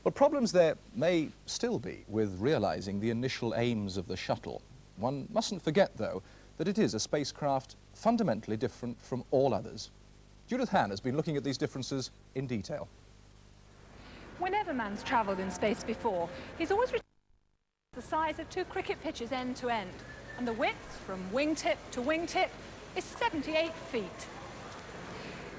Well, problems there may still be with realising the initial aims of the shuttle. One mustn't forget, though, that it is a spacecraft fundamentally different from all others. Judith Han has been looking at these differences in detail. Whenever man's travelled in space before, he's always returned the size of 2 cricket pitches end to end, and the width from wingtip to wingtip is 78 feet.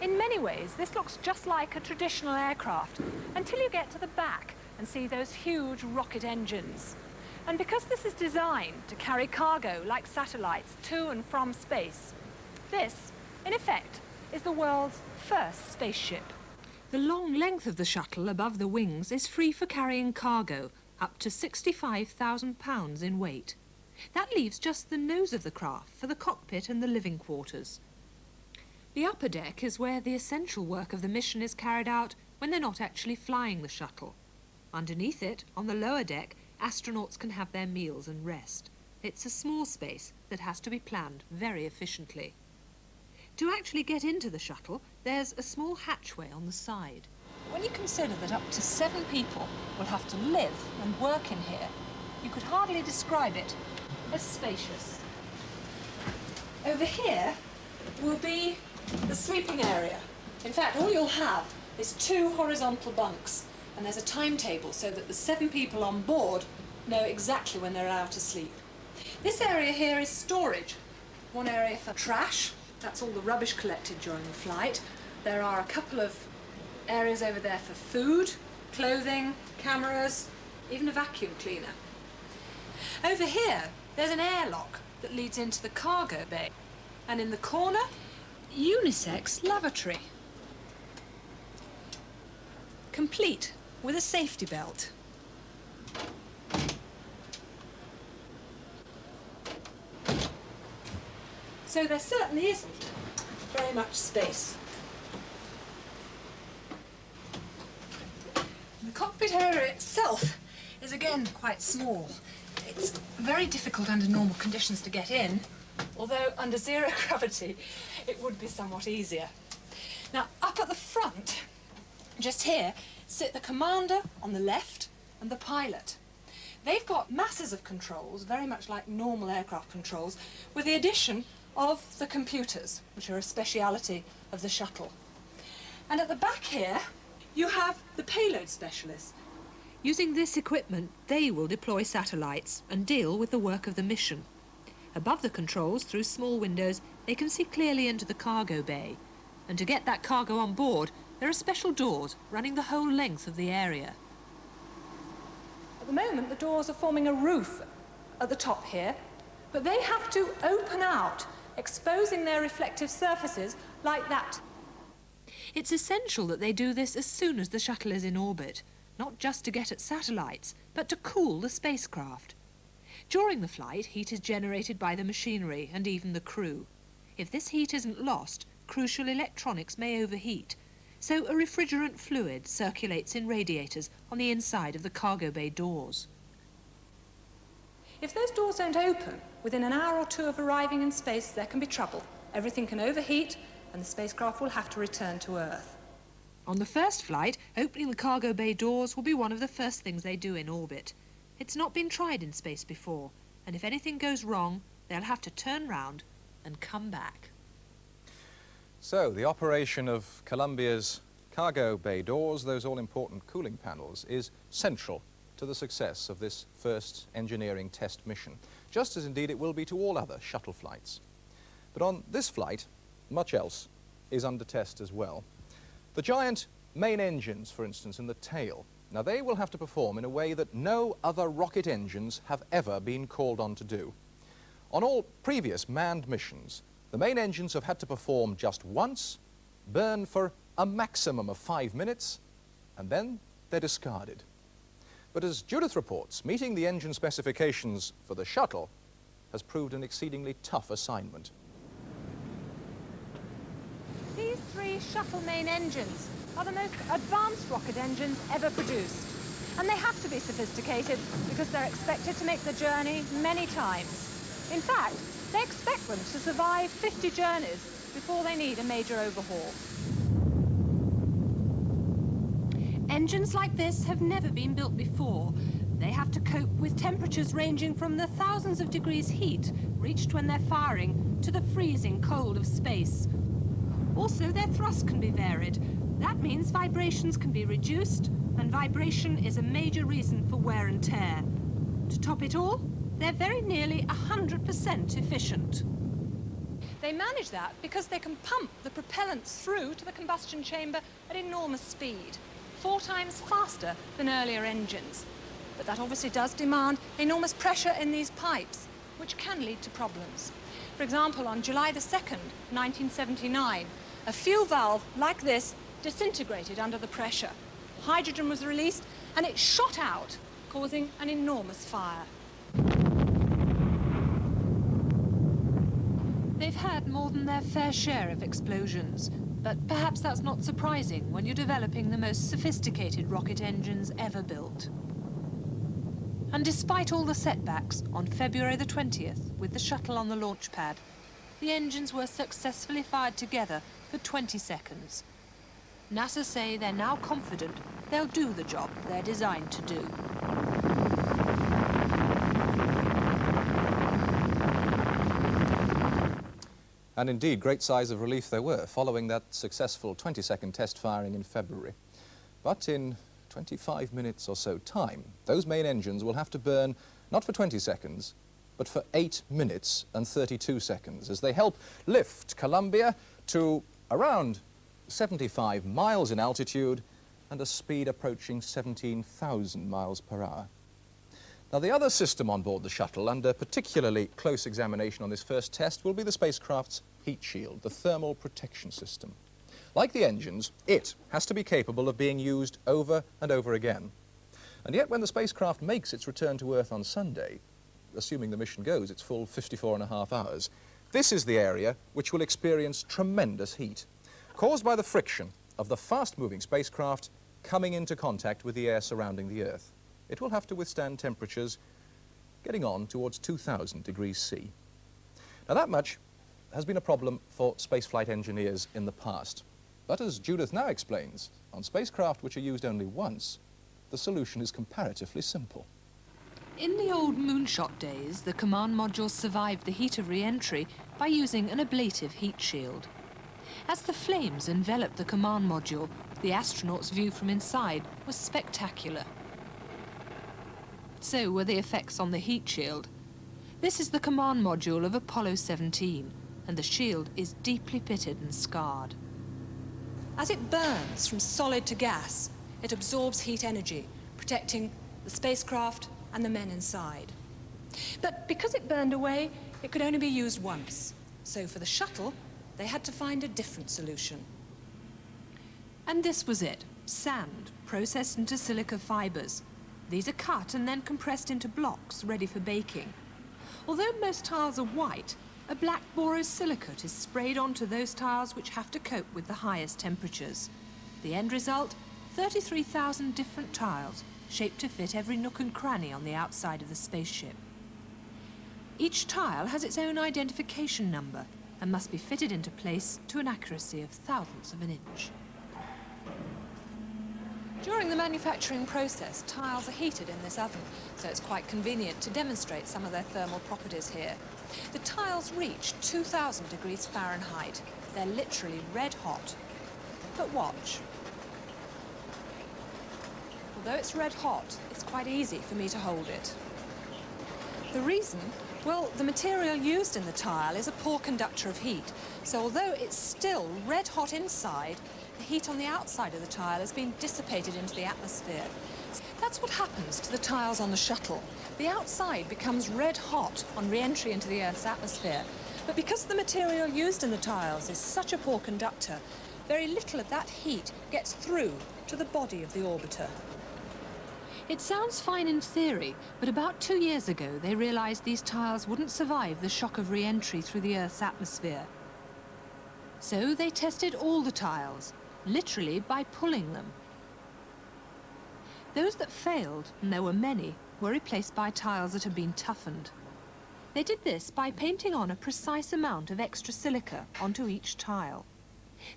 In many ways, this looks just like a traditional aircraft until you get to the back and see those huge rocket engines. And because this is designed to carry cargo like satellites to and from space, this, in effect, is the world's first spaceship. The long length of the shuttle above the wings is free for carrying cargo, up to 65,000 pounds in weight. That leaves just the nose of the craft for the cockpit and the living quarters. The upper deck is where the essential work of the mission is carried out when they're not actually flying the shuttle. Underneath it, on the lower deck, astronauts can have their meals and rest. It's a small space that has to be planned very efficiently. To actually get into the shuttle, there's a small hatchway on the side. When you consider that up to 7 people will have to live and work in here, you could hardly describe it as spacious. Over here will be the sleeping area. In fact, all you'll have is 2 horizontal bunks, and there's a timetable so that the 7 people on board know exactly when they're allowed to sleep. This area here is storage. One area for trash, that's all the rubbish collected during the flight. There are a couple of areas over there for food, clothing, cameras, even a vacuum cleaner. Over here, there's an airlock that leads into the cargo bay. And in the corner, unisex lavatory, complete with a safety belt. So there certainly isn't very much space. The cockpit area itself is again quite small. It's very difficult under normal conditions to get in, although under zero gravity it would be somewhat easier. Now, up at the front, just here, sit the commander on the left and the pilot. They've got masses of controls, very much like normal aircraft controls, with the addition of the computers, which are a speciality of the shuttle. And at the back here, you have the payload specialists. Using this equipment, they will deploy satellites and deal with the work of the mission. Above the controls, through small windows, they can see clearly into the cargo bay. And to get that cargo on board, there are special doors running the whole length of the area. At the moment, the doors are forming a roof at the top here, but they have to open out, exposing their reflective surfaces like that. It's essential that they do this as soon as the shuttle is in orbit, not just to get at satellites, but to cool the spacecraft. During the flight, heat is generated by the machinery and even the crew. If this heat isn't lost, crucial electronics may overheat, so a refrigerant fluid circulates in radiators on the inside of the cargo bay doors. If those doors don't open, within an hour or 2 of arriving in space, there can be trouble. Everything can overheat, and the spacecraft will have to return to Earth. On the first flight, opening the cargo bay doors will be one of the first things they do in orbit. It's not been tried in space before, and if anything goes wrong, they'll have to turn round and come back. So, the operation of Columbia's cargo bay doors, those all-important cooling panels, is central to the success of this first engineering test mission, just as indeed it will be to all other shuttle flights. But on this flight, much else is under test as well. The giant main engines, for instance, in the tail. Now, they will have to perform in a way that no other rocket engines have ever been called on to do. On all previous manned missions, the main engines have had to perform just once, burn for a maximum of 5 minutes, and then they're discarded. But as Judith reports, meeting the engine specifications for the shuttle has proved an exceedingly tough assignment. These 3 shuttle main engines are the most advanced rocket engines ever produced. And they have to be sophisticated because they're expected to make the journey many times. In fact, they expect them to survive 50 journeys before they need a major overhaul. Engines like this have never been built before. They have to cope with temperatures ranging from the thousands of degrees heat reached when they're firing to the freezing cold of space. Also, their thrust can be varied. That means vibrations can be reduced, and vibration is a major reason for wear and tear. To top it all, they're very nearly 100% efficient. They manage that because they can pump the propellant through to the combustion chamber at enormous speed, 4 times faster than earlier engines. But that obviously does demand enormous pressure in these pipes, which can lead to problems. For example, on July the 2nd, 1979, a fuel valve like this disintegrated under the pressure. Hydrogen was released and it shot out, causing an enormous fire. They've had more than their fair share of explosions, but perhaps that's not surprising when you're developing the most sophisticated rocket engines ever built. And despite all the setbacks, on February the 20th, with the shuttle on the launch pad, the engines were successfully fired together for 20 seconds. NASA say they're now confident they'll do the job they're designed to do. And indeed, great sighs of relief there were following that successful 20-second test firing in February. But in 25 minutes or so time, those main engines will have to burn not for 20 seconds, but for 8 minutes and 32 seconds as they help lift Columbia to around 75 miles in altitude and a speed approaching 17,000 miles per hour. Now, the other system on board the shuttle, under particularly close examination on this first test, will be the spacecraft's heat shield, the thermal protection system. Like the engines, it has to be capable of being used over and over again. And yet, when the spacecraft makes its return to Earth on Sunday, assuming the mission goes its full 54.5 hours, this is the area which will experience tremendous heat, caused by the friction of the fast-moving spacecraft coming into contact with the air surrounding the Earth. It will have to withstand temperatures getting on towards 2,000 degrees C. Now, that much has been a problem for spaceflight engineers in the past. But as Judith now explains, on spacecraft which are used only once, the solution is comparatively simple. In the old moonshot days, the command module survived the heat of re-entry by using an ablative heat shield. As the flames enveloped the command module, the astronauts' view from inside was spectacular. So were the effects on the heat shield. This is the command module of Apollo 17, and the shield is deeply pitted and scarred. As it burns from solid to gas, it absorbs heat energy, protecting the spacecraft and the men inside. But because it burned away, it could only be used once. So for the shuttle, they had to find a different solution. And this was it: sand processed into silica fibers. These are cut and then compressed into blocks ready for baking. Although most tiles are white, a black borosilicate is sprayed onto those tiles which have to cope with the highest temperatures. The end result: 33,000 different tiles, shaped to fit every nook and cranny on the outside of the spaceship. Each tile has its own identification number and must be fitted into place to an accuracy of thousandths of an inch. During the manufacturing process, tiles are heated in this oven, so it's quite convenient to demonstrate some of their thermal properties here. The tiles reach 2,000 degrees Fahrenheit. They're literally red hot. But watch. Although it's red hot, it's quite easy for me to hold it. The reason? Well, the material used in the tile is a poor conductor of heat, so although it's still red hot inside, the heat on the outside of the tile has been dissipated into the atmosphere. That's what happens to the tiles on the shuttle. The outside becomes red hot on re-entry into the Earth's atmosphere, but because the material used in the tiles is such a poor conductor, very little of that heat gets through to the body of the orbiter. It sounds fine in theory, but about 2 years ago they realized these tiles wouldn't survive the shock of re-entry through the Earth's atmosphere. So they tested all the tiles, literally by pulling them. Those that failed, and there were many, were replaced by tiles that had been toughened. They did this by painting on a precise amount of extra silica onto each tile.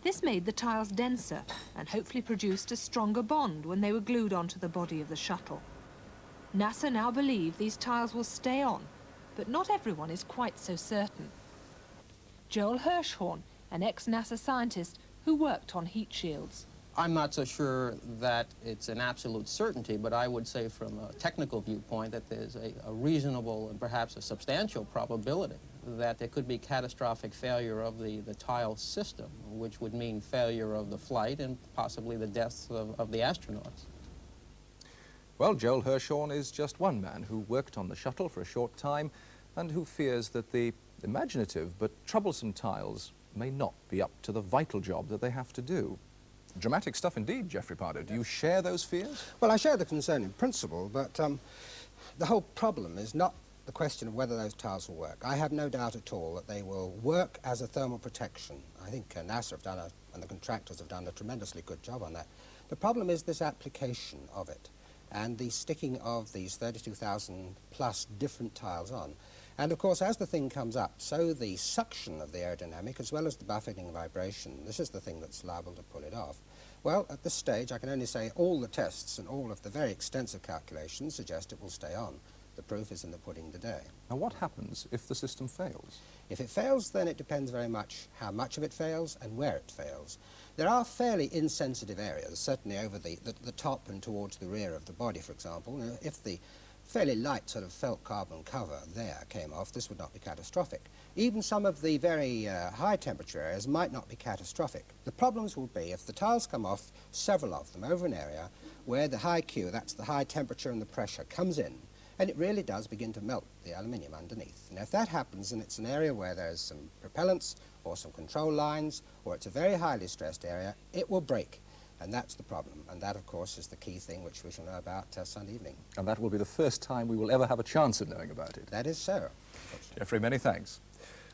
This made the tiles denser and hopefully produced a stronger bond when they were glued onto the body of the shuttle. NASA now believe these tiles will stay on, but not everyone is quite so certain. Joel Hirschhorn, an ex-NASA scientist who worked on heat shields. I'm not so sure that it's an absolute certainty, but I would say from a technical viewpoint that there's a reasonable and perhaps a substantial probability that there could be catastrophic failure of the tile system, which would mean failure of the flight and possibly the deaths of the astronauts. Well, Joel Hirschhorn is just one man who worked on the shuttle for a short time and who fears that the imaginative but troublesome tiles may not be up to the vital job that they have to do. Dramatic stuff indeed, Geoffrey Pardo. Do you share those fears? Well, I share the concern in principle, but the whole problem is not the question of whether those tiles will work. I have no doubt at all that they will work as a thermal protection. I think NASA have done and the contractors have done a tremendously good job on that. The problem is this application of it and the sticking of these 32,000 plus different tiles on. And of course, as the thing comes up, so the suction of the aerodynamic as well as the buffeting vibration, this is the thing that's liable to pull it off. Well, at this stage, I can only say all the tests and all of the very extensive calculations suggest it will stay on. The proof is in the pudding today. Now, what happens if the system fails? If it fails, then it depends very much how much of it fails and where it fails. There are fairly insensitive areas, certainly over the top and towards the rear of the body, for example. Now, if the fairly light sort of felt carbon cover there came off, this would not be catastrophic. Even some of the very high temperature areas might not be catastrophic. The problems will be if the tiles come off, several of them, over an area where the high Q, that's the high temperature and the pressure, comes in, and it really does begin to melt the aluminium underneath. Now, if that happens and it's an area where there's some propellants or some control lines, or it's a very highly stressed area, it will break. And that's the problem. And that, of course, is the key thing which we shall know about Sunday evening. And that will be the first time we will ever have a chance of knowing about it. That is so. Geoffrey, many thanks.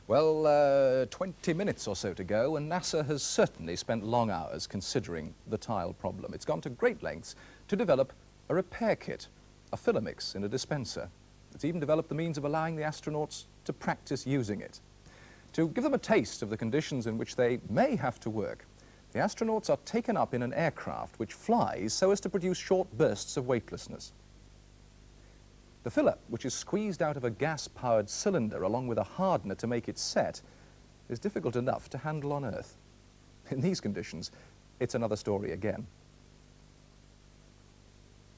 Well, 20 minutes or so to go, and NASA has certainly spent long hours considering the tile problem. It's gone to great lengths to develop a repair kit, a filler mix in a dispenser. It's even developed the means of allowing the astronauts to practice using it. To give them a taste of the conditions in which they may have to work, the astronauts are taken up in an aircraft which flies so as to produce short bursts of weightlessness. The filler, which is squeezed out of a gas-powered cylinder along with a hardener to make it set, is difficult enough to handle on Earth. In these conditions, it's another story again.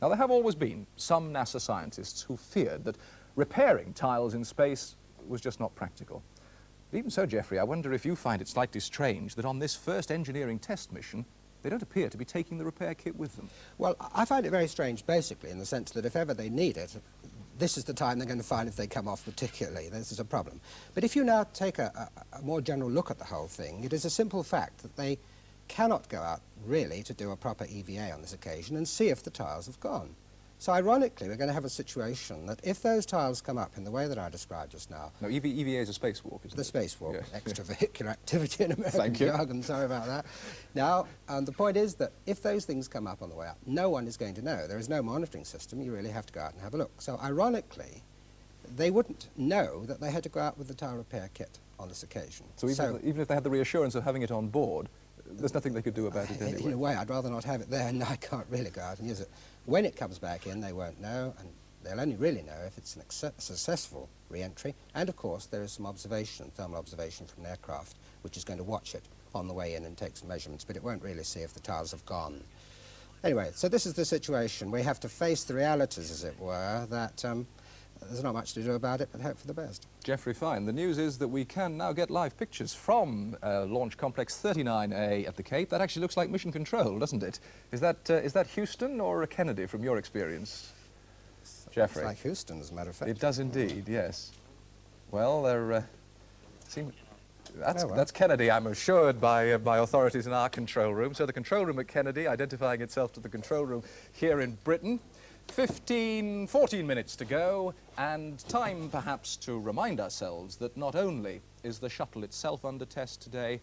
Now, there have always been some NASA scientists who feared that repairing tiles in space was just not practical. But even so, Geoffrey, I wonder if you find it slightly strange that on this first engineering test mission, they don't appear to be taking the repair kit with them. Well, I find it very strange, basically, in the sense that if ever they need it, this is the time they're going to find if they come off particularly. This is a problem. But if you now take a more general look at the whole thing, it is a simple fact that they cannot go out, really, to do a proper EVA on this occasion and see if the tiles have gone. So ironically, we're going to have a situation that if those tiles come up in the way that I described just now... No, EVA is a spacewalk, isn't it? The spacewalk, yeah. Extravehicular activity in American jargon, sorry about that. Now, the point is that if those things come up on the way up, no one is going to know. There is no monitoring system. You really have to go out and have a look. So ironically, they wouldn't know that they had to go out with the tile repair kit on this occasion. So even if they had the reassurance of having it on board, there's nothing they could do about it anyway. In a way, I'd rather not have it there, and I can't really go out and use it. When it comes back in, they won't know, and they'll only really know if it's a successful re-entry. And of course, there is some observation, thermal observation from an aircraft, which is going to watch it on the way in and take some measurements, but it won't really see if the tiles have gone. Anyway, so this is the situation. We have to face the realities, as it were, that there's not much to do about it, but hope for the best. Geoffrey, fine. The news is that we can now get live pictures from Launch Complex 39A at the Cape. That actually looks like mission control, doesn't it? Is that Houston or Kennedy from your experience, Geoffrey? It's like Houston, as a matter of fact. It does indeed, yes. Well, that's Kennedy, I'm assured, by authorities in our control room. So the control room at Kennedy identifying itself to the control room here in Britain. 14 minutes to go, and time perhaps to remind ourselves that not only is the shuttle itself under test today,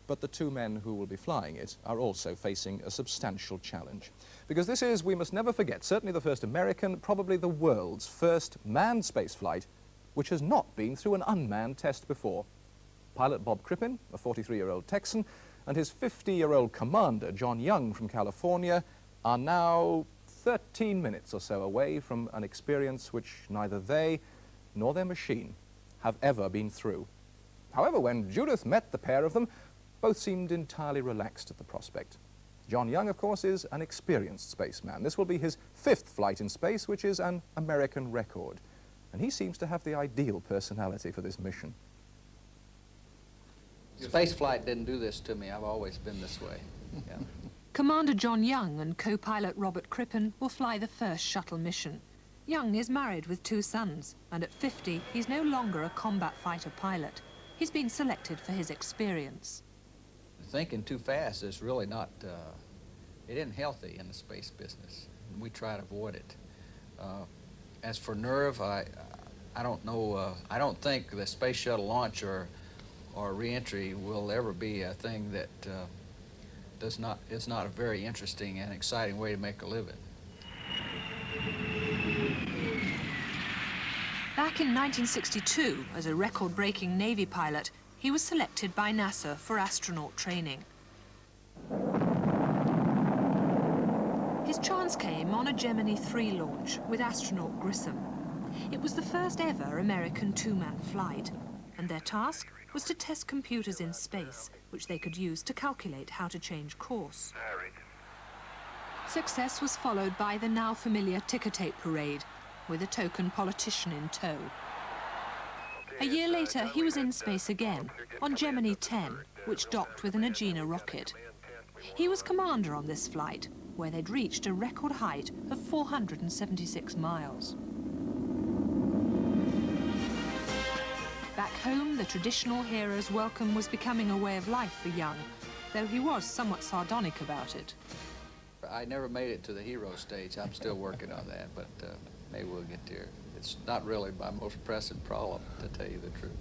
but the two men who will be flying it are also facing a substantial challenge. Because this is, we must never forget, certainly the first American, probably the world's first manned spaceflight, which has not been through an unmanned test before. Pilot Bob Crippen, a 43-year-old Texan, and his 50-year-old commander, John Young from California, are now 13 minutes or so away from an experience which neither they nor their machine have ever been through. However, when Judith met the pair of them, both seemed entirely relaxed at the prospect. John Young, of course, is an experienced spaceman. This will be his 5th flight in space, which is an American record. And he seems to have the ideal personality for this mission. Space flight didn't do this to me. I've always been this way. Yeah. Commander John Young and co-pilot Robert Crippen will fly the first shuttle mission. Young is married with 2 sons, and at 50, he's no longer a combat fighter pilot. He's been selected for his experience. Thinking too fast is really not, it isn't healthy in the space business. And we try to avoid it. As for nerve, I don't know, I don't think the space shuttle launch or re-entry will ever be a thing that is not a very interesting and exciting way to make a living. Back in 1962, as a record-breaking Navy pilot, he was selected by NASA for astronaut training. His chance came on a Gemini 3 launch with astronaut Grissom. It was the first ever American 2-man flight, and their task was to test computers in space, which they could use to calculate how to change course. Success was followed by the now familiar ticker tape parade, with a token politician in tow. A year later, he was in space again, on Gemini 10, which docked with an Agena rocket. He was commander on this flight, where they'd reached a record height of 476 miles. Back home, the traditional hero's welcome was becoming a way of life for Young, though he was somewhat sardonic about it. I never made it to the hero stage. I'm still working on that, but maybe we'll get there. It's not really my most pressing problem, to tell you the truth.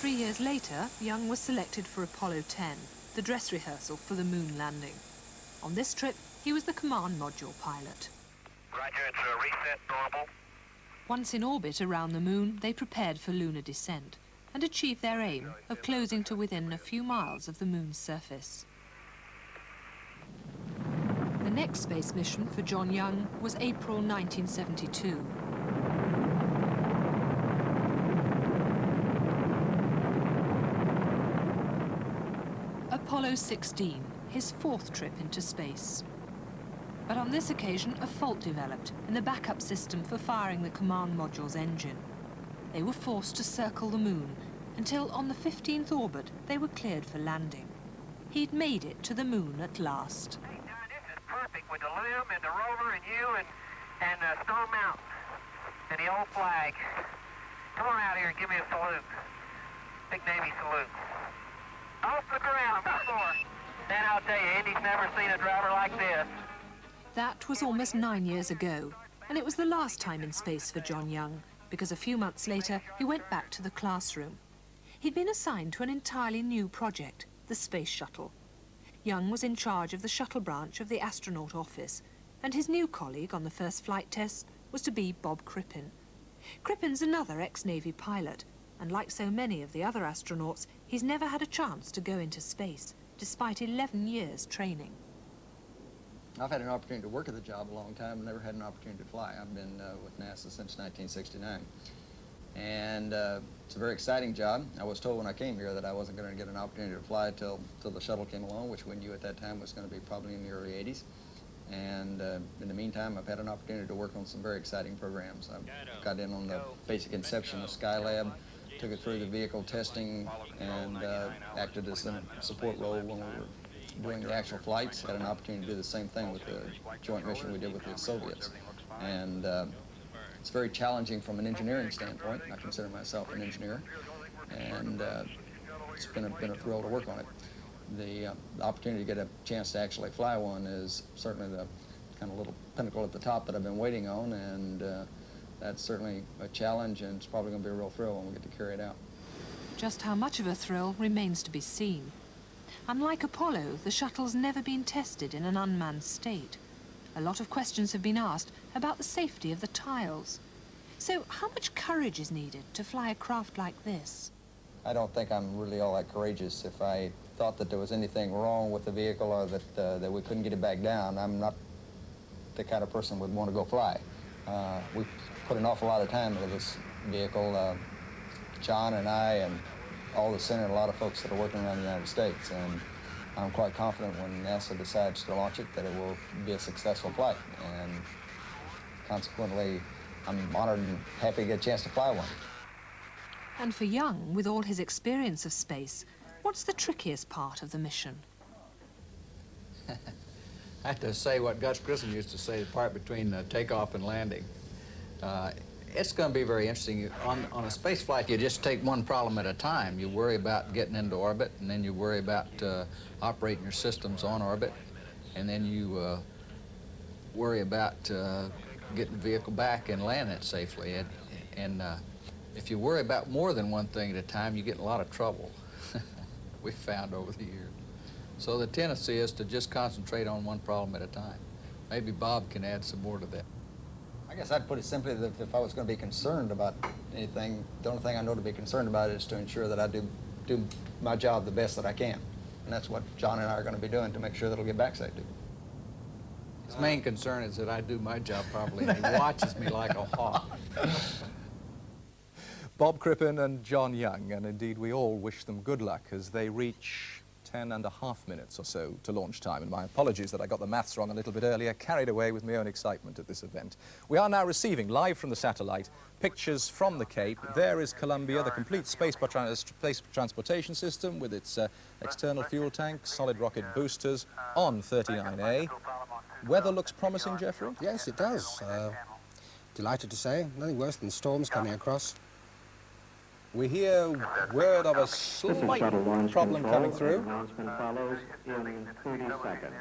3 years later, Young was selected for Apollo 10, the dress rehearsal for the moon landing. On this trip, he was the command module pilot. Roger, it's a reset normal. Once in orbit around the moon, they prepared for lunar descent and achieved their aim of closing to within a few miles of the moon's surface. The next space mission for John Young was April 1972. Apollo 16, his 4th trip into space. But on this occasion, a fault developed in the backup system for firing the command module's engine. They were forced to circle the moon until on the 15th orbit they were cleared for landing. He'd made it to the moon at last. Hey, John, this is perfect with the LIM and the rover and you and Stone Mountain and the old flag. Come on out here and give me a salute. Big Navy salute. Off the ground, before. Then I'll tell you, Indy's never seen a driver like this. That was almost 9 years ago, and it was the last time in space for John Young, because a few months later he went back to the classroom. He'd been assigned to an entirely new project, the Space Shuttle. Young was in charge of the shuttle branch of the astronaut office, and his new colleague on the first flight test was to be Bob Crippen. Crippen's another ex-Navy pilot, and like so many of the other astronauts, he's never had a chance to go into space, despite 11 years training. I've had an opportunity to work at the job a long time, but never had an opportunity to fly. I've been with NASA since 1969. And it's a very exciting job. I was told when I came here that I wasn't going to get an opportunity to fly till the shuttle came along, which we knew at that time was going to be probably in the early 80s. And in the meantime, I've had an opportunity to work on some very exciting programs. I got in on the basic conception of Skylab, took it through the vehicle testing, and acted as a support role when we were doing the actual flights. Had an opportunity to do the same thing with the joint mission we did with the Soviets. And it's very challenging from an engineering standpoint. I consider myself an engineer, and it's been a thrill to work on it. The opportunity to get a chance to actually fly one is certainly the kind of little pinnacle at the top that I've been waiting on, and that's certainly a challenge, and it's probably going to be a real thrill when we get to carry it out. Just how much of a thrill remains to be seen. Unlike Apollo, the shuttle's never been tested in an unmanned state. A lot of questions have been asked about the safety of the tiles. So how much courage is needed to fly a craft like this? I don't think I'm really all that courageous. If I thought that there was anything wrong with the vehicle or that we couldn't get it back down, I'm not the kind of person would want to go fly. We put an awful lot of time into this vehicle, John and I and all the Senate and a lot of folks that are working around the United States, and I'm quite confident when NASA decides to launch it that it will be a successful flight, and consequently I'm honored and happy to get a chance to fly one. And for Young, with all his experience of space, what's the trickiest part of the mission? I have to say what Gus Grissom used to say, the part between takeoff and landing. It's going to be very interesting. On a space flight, you just take one problem at a time. You worry about getting into orbit, and then you worry about operating your systems on orbit, and then you worry about getting the vehicle back and landing it safely. And if you worry about more than one thing at a time, you get in a lot of trouble, we've found over the years. So the tendency is to just concentrate on one problem at a time. Maybe Bob can add some more to that. I guess I'd put it simply that if I was going to be concerned about anything, the only thing I know to be concerned about is to ensure that I do my job the best that I can. And that's what John and I are going to be doing to make sure that it'll get back safely. His main concern is that I do my job properly, and he watches me like a hawk. Bob Crippen and John Young, and indeed we all wish them good luck as they reach 10.5 minutes or so to launch time. And my apologies that I got the maths wrong a little bit earlier, carried away with my own excitement at this event. We are now receiving, live from the satellite, pictures from the Cape. There is Columbia, the complete space transportation system with its external fuel tanks, solid rocket boosters on 39A. Weather looks promising, Jeffrey? Yes, it does. Delighted to say, nothing worse than storms coming across. We hear word of a slight problem coming through. Announcement follows in 30 seconds.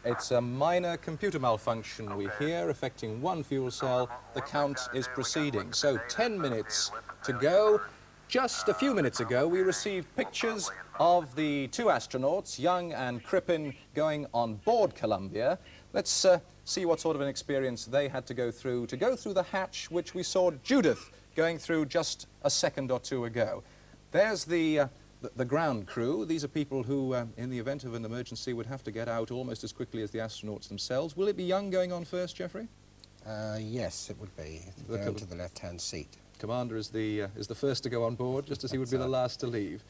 It's a minor computer malfunction we hear affecting one fuel cell. The count is proceeding. So 10 minutes to go. Just a few minutes ago, we received pictures of the two astronauts, Young and Crippen, going on board Columbia. Let's see what sort of an experience they had to go through the hatch which we saw Judith going through just a second or two ago. There's the ground crew. These are people who, in the event of an emergency, would have to get out almost as quickly as the astronauts themselves. Will it be Young going on first, Jeffrey? Yes, it would be. Going to the left-hand seat. Commander is the first to go on board, just as he would be the last to leave.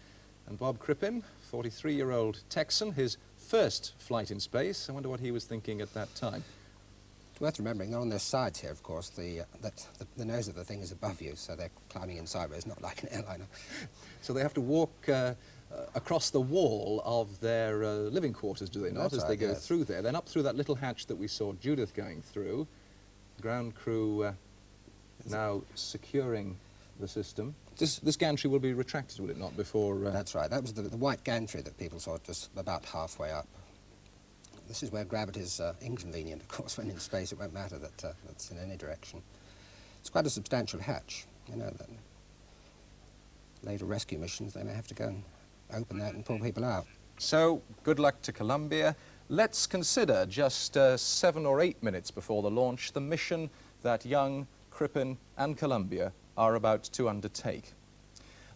And Bob Crippen, 43-year-old Texan, his first flight in space. I wonder what he was thinking at that time. It's worth remembering, they're on their sides here, of course. The nose of the thing is above you, so they're climbing in sideways, not like an airliner. So they have to walk across the wall of their living quarters, do they not, as they go through there? Then up through that little hatch that we saw Judith going through. Ground crew now securing the system. This gantry will be retracted, will it not, before... That's right. That was the white gantry that people saw just about halfway up. This is where gravity is inconvenient, of course. When in space, it won't matter that that's in any direction. It's quite a substantial hatch. You know, that later rescue missions, they may have to go and open that and pull people out. So, good luck to Columbia. Let's consider just 7 or 8 minutes before the launch the mission that Young, Crippen and Columbia are about to undertake.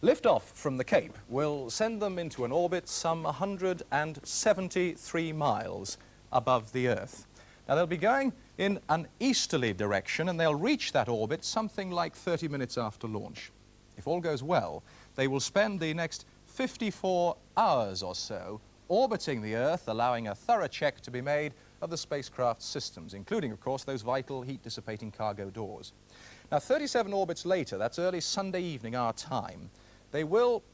Liftoff from the Cape will send them into an orbit some 173 miles above the Earth. Now, they'll be going in an easterly direction, and they'll reach that orbit something like 30 minutes after launch. If all goes well, they will spend the next 54 hours or so orbiting the Earth, allowing a thorough check to be made of the spacecraft's systems, including, of course, those vital heat-dissipating cargo doors. Now, 37 orbits later, that's early Sunday evening our time, they will,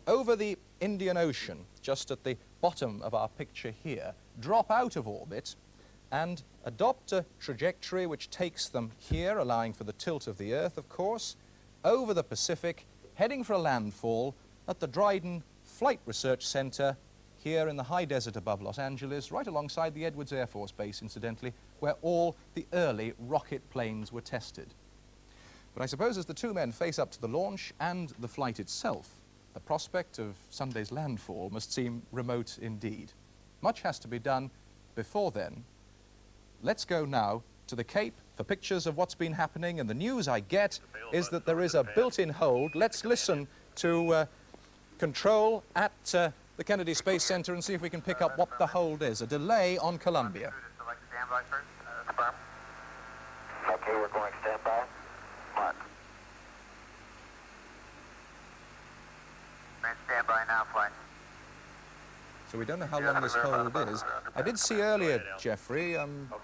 over the Indian Ocean, just at the bottom of our picture here, drop out of orbit and adopt a trajectory which takes them here, allowing for the tilt of the Earth, of course, over the Pacific, heading for a landfall at the Dryden Flight Research Center here in the high desert above Los Angeles, right alongside the Edwards Air Force Base, incidentally, where all the early rocket planes were tested. But I suppose as the two men face up to the launch and the flight itself, the prospect of Sunday's landfall must seem remote indeed. Much has to be done before then. Let's go now to the Cape for for pictures of what's been happening, and the news I get is that there is a built-in hold. Let's listen to control at the Kennedy Space Center and see if we can pick up what the hold is. A delay on Columbia. Okay, we're going standby. Mark. Standby now, flight. So we don't know how long this hold is. I did see earlier, Jeffrey,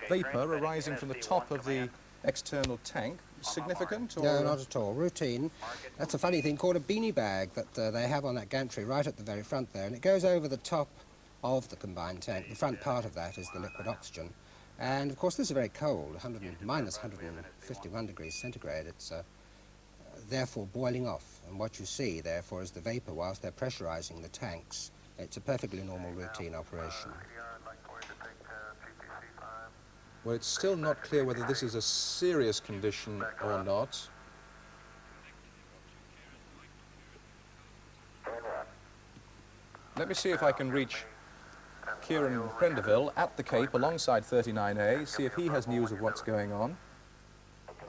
vapor arising from the top of the external tank. Significant? Or? No, not at all. Routine. That's a funny thing called a beanie bag that they have on that gantry right at the very front there, and it goes over the top of the combined tank. The front part of that is the liquid oxygen. And, of course, this is very cold, minus 151 degrees centigrade. It's therefore boiling off, and what you see, therefore, is the vapor whilst they're pressurizing the tanks. It's a perfectly normal routine operation. Well, it's still not clear whether this is a serious condition or not. Let me see if I can reach Kieran Prendeville at the Cape alongside 39A, see if he has news of what's going on.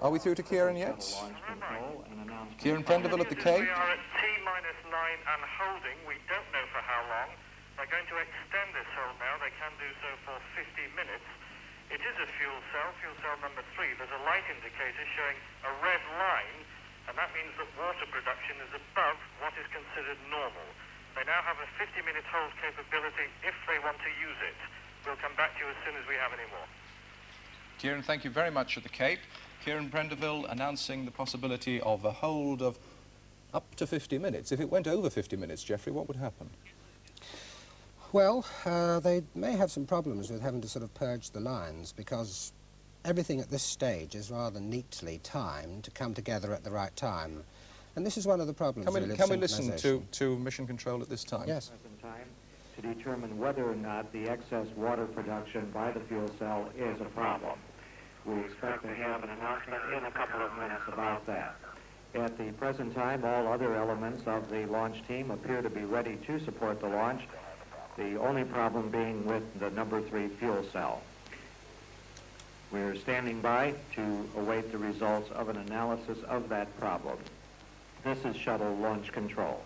Are we through to Kieran yet? Kieran Prendeville at the Cape? We are at T-9 and holding. We don't know for how long. They're going to extend this hold now. They can do so for 50 minutes. It is a fuel cell number 3. There's a light indicator showing a red line, and that means that water production is above what is considered normal. They now have a 50-minute hold capability if they want to use it. We'll come back to you as soon as we have any more. Kieran, thank you very much at the Cape. Kieran Prendeville announcing the possibility of a hold of up to 50 minutes. If it went over 50 minutes, Jeffrey, what would happen? Well, they may have some problems with having to sort of purge the lines, because everything at this stage is rather neatly timed to come together at the right time. And this is one of the problems. Can we listen to Mission Control at this time? Yes. Time to determine whether or not the excess water production by the fuel cell is a problem. We expect to have an announcement in a couple of minutes about that. At the present time, all other elements of the launch team appear to be ready to support the launch, the only problem being with the number 3 fuel cell. We're standing by to await the results of an analysis of that problem. This is shuttle launch control.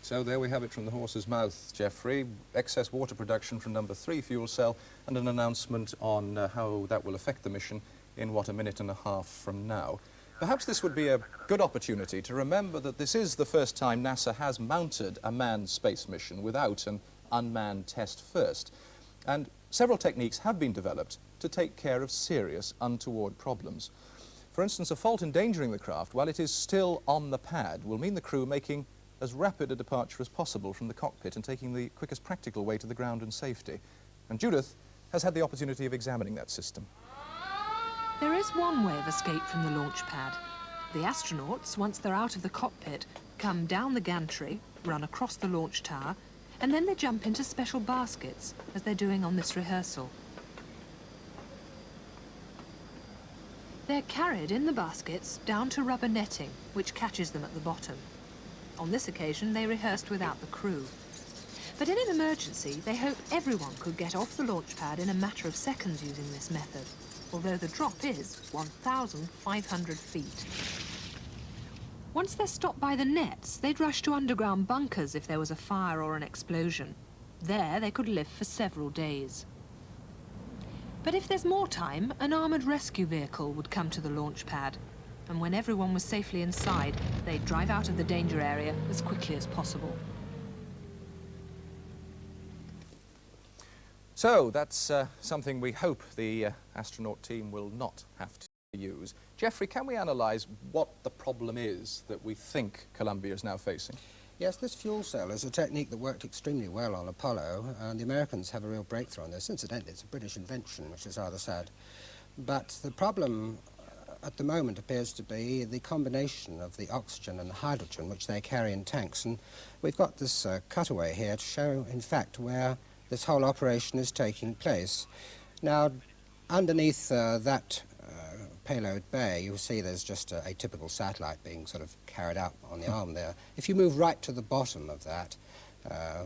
So there we have it from the horse's mouth, Jeffrey. Excess water production from number 3 fuel cell, and an announcement on how that will affect the mission in, what, a minute and a half from now. Perhaps this would be a good opportunity to remember that this is the first time NASA has mounted a manned space mission without an unmanned test first. And several techniques have been developed to take care of serious untoward problems. For instance, a fault endangering the craft while it is still on the pad will mean the crew making as rapid a departure as possible from the cockpit and taking the quickest practical way to the ground and safety. And Judith has had the opportunity of examining that system. There is one way of escape from the launch pad. The astronauts, once they're out of the cockpit, come down the gantry, run across the launch tower, and then they jump into special baskets, as they're doing on this rehearsal. They're carried in the baskets down to rubber netting, which catches them at the bottom. On this occasion, they rehearsed without the crew. But in an emergency, they hope everyone could get off the launch pad in a matter of seconds using this method, although the drop is 1,500 feet. Once they're stopped by the nets, they'd rush to underground bunkers if there was a fire or an explosion. There, they could live for several days. But if there's more time, an armoured rescue vehicle would come to the launch pad, and when everyone was safely inside, they'd drive out of the danger area as quickly as possible. So that's something we hope the astronaut team will not have to use. Jeffrey, can we analyse what the problem is that we think Columbia is now facing? Yes, this fuel cell is a technique that worked extremely well on Apollo, and the Americans have a real breakthrough on this. Incidentally, it's a British invention, which is rather sad. But the problem at the moment appears to be the combination of the oxygen and the hydrogen, which they carry in tanks. And we've got this cutaway here to show, in fact, where this whole operation is taking place. Now, underneath that payload bay, you'll see there's just a typical satellite being sort of carried out on the arm there. If you move right to the bottom of that,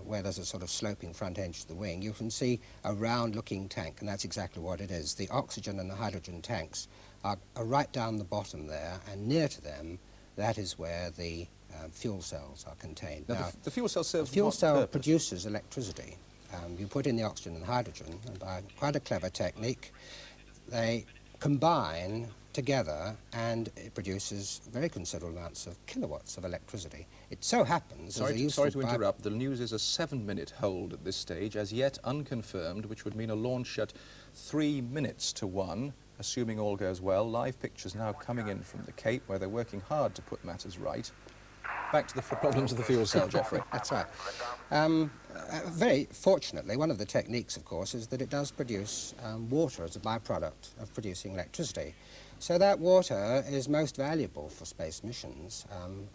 where there's a sort of sloping front edge to the wing, you can see a round-looking tank, and that's exactly what it is. The oxygen and the hydrogen tanks are right down the bottom there, and near to them, that is where the fuel cells are contained. Now, the fuel cell serves the fuel what cell purpose? produces electricity. You put in the oxygen and hydrogen, and by quite a clever technique, they combine together, and it produces very considerable amounts of kilowatts of electricity. It so happens... Sorry to interrupt. The news is a 7-minute hold at this stage, as yet unconfirmed, which would mean a launch at 3 minutes to 1, assuming all goes well. Live pictures now coming in from the Cape, where they're working hard to put matters right. Back to the problems of the fuel cell, Geoffrey. That's right. Very fortunately, one of the techniques, of course, is that it does produce water as a byproduct of producing electricity. So that water is most valuable for space missions.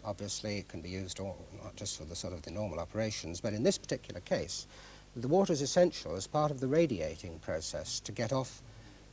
Obviously, it can be used not just for the sort of the normal operations, but in this particular case, the water is essential as part of the radiating process to get off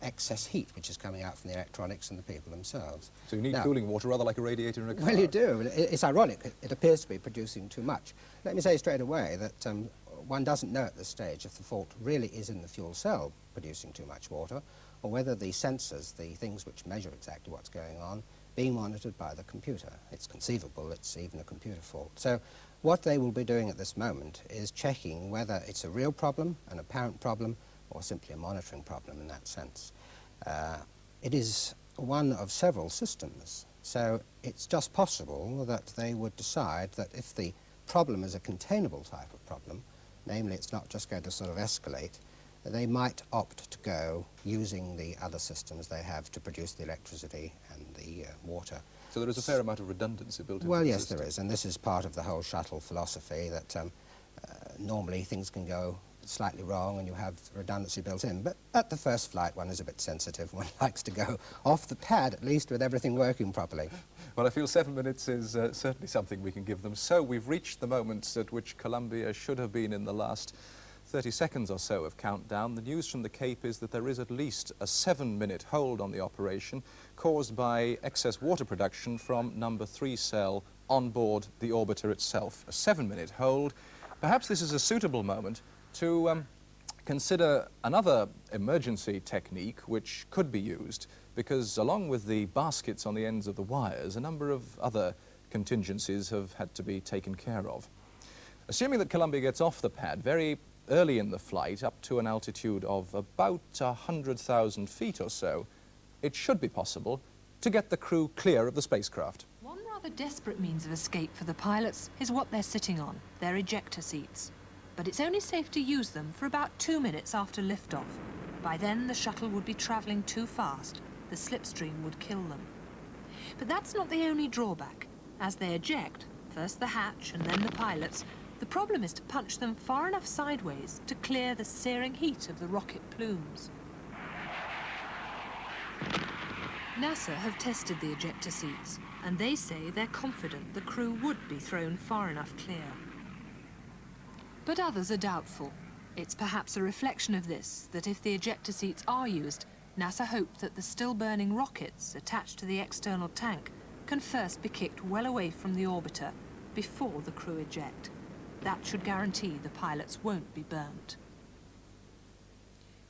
excess heat, which is coming out from the electronics and the people themselves. So you need cooling water, rather like a radiator in a car. Well, you do. It's ironic. It appears to be producing too much. Let me say straight away that one doesn't know at this stage if the fault really is in the fuel cell producing too much water, or whether the sensors, the things which measure exactly what's going on, being monitored by the computer. It's conceivable it's even a computer fault. So what they will be doing at this moment is checking whether it's a real problem, an apparent problem, or simply a monitoring problem in that sense. It is one of several systems, so it's just possible that they would decide that if the problem is a containable type of problem, namely it's not just going to sort of escalate, they might opt to go using the other systems they have to produce the electricity and the water. So there is a fair amount of redundancy built into Well, the yes, system. there is, and this is part of the whole shuttle philosophy that normally things can go slightly wrong and you have redundancy built in, but at the first flight one is a bit sensitive. One likes to go off the pad, at least, with everything working properly. Well, I feel 7 minutes is certainly something we can give them. So we've reached the moments at which Columbia should have been in the last 30 seconds or so of countdown. The news from the Cape is that there is at least a 7-minute hold on the operation caused by excess water production from number 3 cell on board the orbiter itself. A 7-minute hold. Perhaps this is a suitable moment to consider another emergency technique which could be used, because along with the baskets on the ends of the wires, a number of other contingencies have had to be taken care of. Assuming that Columbia gets off the pad very early in the flight, up to an altitude of about 100,000 feet or so, it should be possible to get the crew clear of the spacecraft. One rather desperate means of escape for the pilots is what they're sitting on, their ejector seats. But it's only safe to use them for about 2 minutes after liftoff. By then, the shuttle would be travelling too fast. The slipstream would kill them. But that's not the only drawback. As they eject, first the hatch and then the pilots, the problem is to punch them far enough sideways to clear the searing heat of the rocket plumes. NASA have tested the ejector seats, and they say they're confident the crew would be thrown far enough clear. But others are doubtful. It's perhaps a reflection of this, that if the ejector seats are used, NASA hope that the still-burning rockets attached to the external tank can first be kicked well away from the orbiter before the crew eject. That should guarantee the pilots won't be burnt.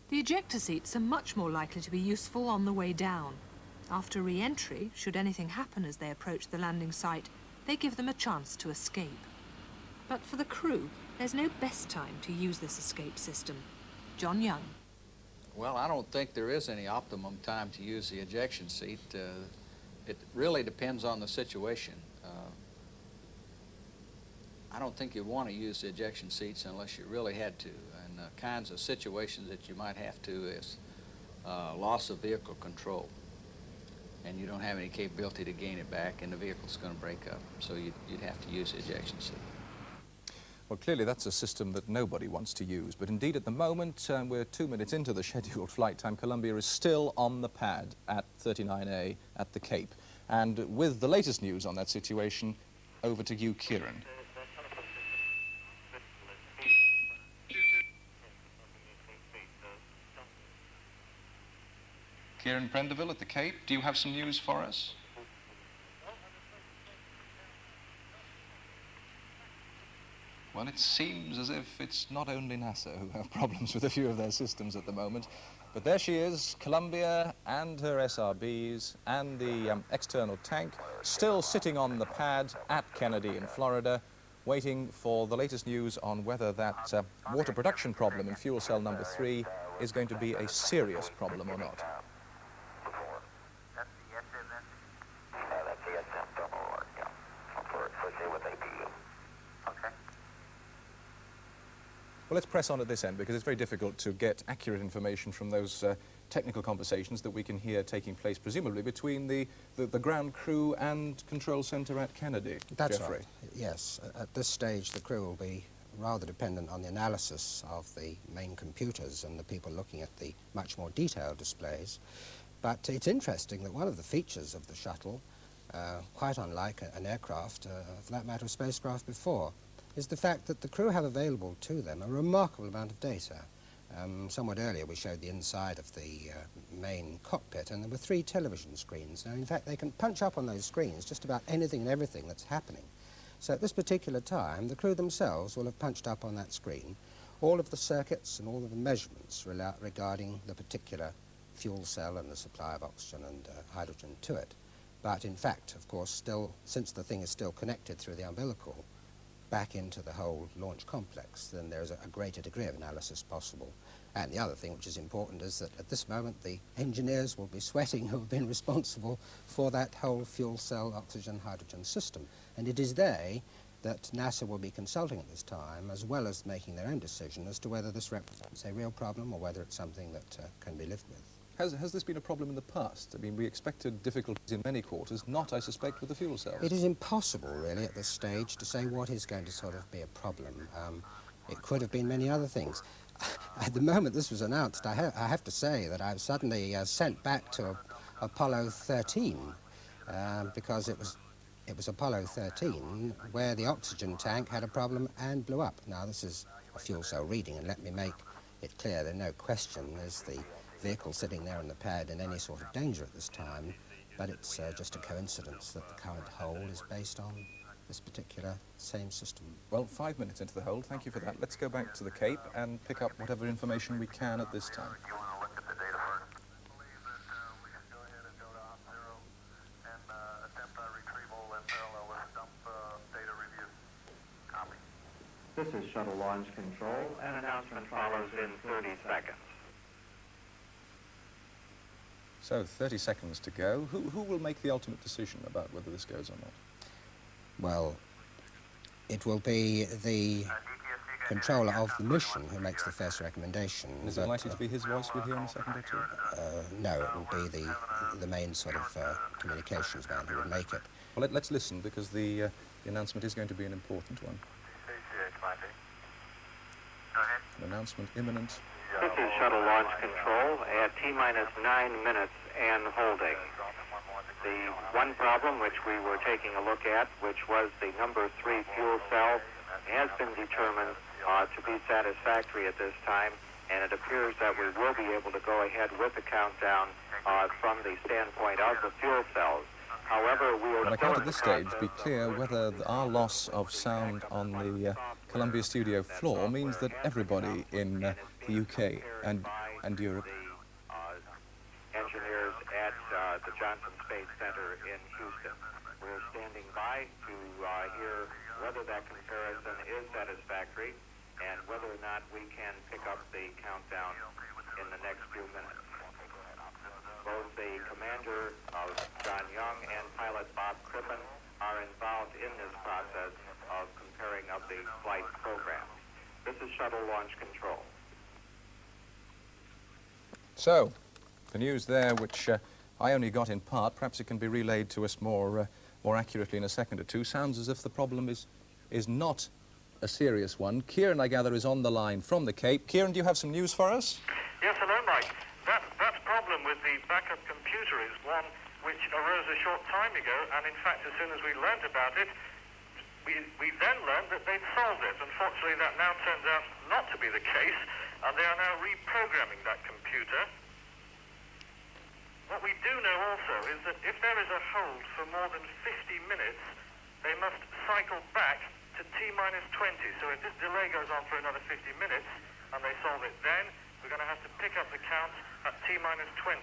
The ejector seats are much more likely to be useful on the way down. After re-entry, should anything happen as they approach the landing site, they give them a chance to escape. But for the crew, there's no best time to use this escape system. John Young. Well, I don't think there is any optimum time to use the ejection seat. It really depends on the situation. I don't think you'd want to use the ejection seats unless you really had to. And the kinds of situations that you might have to is loss of vehicle control. And you don't have any capability to gain it back, and the vehicle's going to break up. So you'd have to use the ejection seat. Well, clearly that's a system that nobody wants to use, but indeed at the moment we're 2 minutes into the scheduled flight time. Columbia is still on the pad at 39A at the Cape. And with the latest news on that situation, over to you, Kieran. Kieran Prendeville at the Cape, do you have some news for us? Well, and it seems as if it's not only NASA who have problems with a few of their systems at the moment. But there she is, Columbia and her SRBs and the external tank, still sitting on the pad at Kennedy in Florida, waiting for the latest news on whether that water production problem in fuel cell number 3 is going to be a serious problem or not. Well, let's press on at this end because it's very difficult to get accurate information from those technical conversations that we can hear taking place, presumably, between the ground crew and control centre at Kennedy. That's Jeffrey. right, yes. At this stage, the crew will be rather dependent on the analysis of the main computers and the people looking at the much more detailed displays. But it's interesting that one of the features of the shuttle, quite unlike an aircraft, for that matter a spacecraft before, is the fact that the crew have available to them a remarkable amount of data. Somewhat earlier we showed the inside of the main cockpit, and there were 3 television screens. Now, in fact, they can punch up on those screens just about anything and everything that's happening. So at this particular time, the crew themselves will have punched up on that screen all of the circuits and all of the measurements regarding the particular fuel cell and the supply of oxygen and hydrogen to it. But in fact, of course, still, since the thing is still connected through the umbilical back into the whole launch complex, then there's a greater degree of analysis possible. And the other thing which is important is that at this moment the engineers will be sweating who have been responsible for that whole fuel cell oxygen hydrogen system. And it is they that NASA will be consulting at this time, as well as making their own decision as to whether this represents a real problem or whether it's something that can be lived with. Has this been a problem in the past? I mean, we expected difficulties in many quarters, not, I suspect, with the fuel cells. It is impossible, really, at this stage, to say what is going to sort of be a problem. It could have been many other things. At the moment this was announced, I have to say that I was suddenly sent back to Apollo 13, because it was Apollo 13 where the oxygen tank had a problem and blew up. Now, this is a fuel cell reading, and let me make it clear that no question is the vehicle sitting there on the pad in any sort of danger at this time, but it's just a coincidence that the current hole is based on this particular same system. Well, 5 minutes into the hold, thank you for that. Let's go back to the Cape and pick up whatever information we can at this time. This is Shuttle Launch Control. An announcement follows in 30 seconds. So, 30 seconds to go. Who will make the ultimate decision about whether this goes or not? Well, it will be the controller of the mission who makes the first recommendation. Is it likely to be his voice we'll hear in a second or two? No, it will be the main sort of communications man who will make it. Well, let's listen, because the announcement is going to be an important one. An announcement imminent. This is Shuttle Launch Control at T-minus 9 minutes and holding. The one problem which we were taking a look at, which was the number 3 fuel cell, has been determined to be satisfactory at this time, and it appears that we will be able to go ahead with the countdown from the standpoint of the fuel cells. However, we are I can't at this stage be clear whether our loss of sound on the Columbia studio floor means that everybody in the UK and Europe. Engineers at the Johnson Space Center in Houston. We're standing by to hear whether that comparison is satisfactory and whether or not we can pick up the countdown in the next few minutes. Both the commander of John Young and pilot Bob Crippen are involved in this process of comparing of the flight program. This is Shuttle Launch Control. So, the news there, which I only got in part, perhaps it can be relayed to us more accurately in a second or two, sounds as if the problem is not a serious one. Kieran, I gather, is on the line from the Cape. Kieran, do you have some news for us? Yes, hello, Mike. That problem with the backup computer is one which arose a short time ago, and in fact, as soon as we learned about it, we then learned that they'd solved it. Unfortunately, that now turns out not to be the case, and they are now reprogramming that computer. What we do know also is that if there is a hold for more than 50 minutes, they must cycle back to T-minus 20. So if this delay goes on for another 50 minutes and they solve it then, we're going to have to pick up the count at T-minus 20.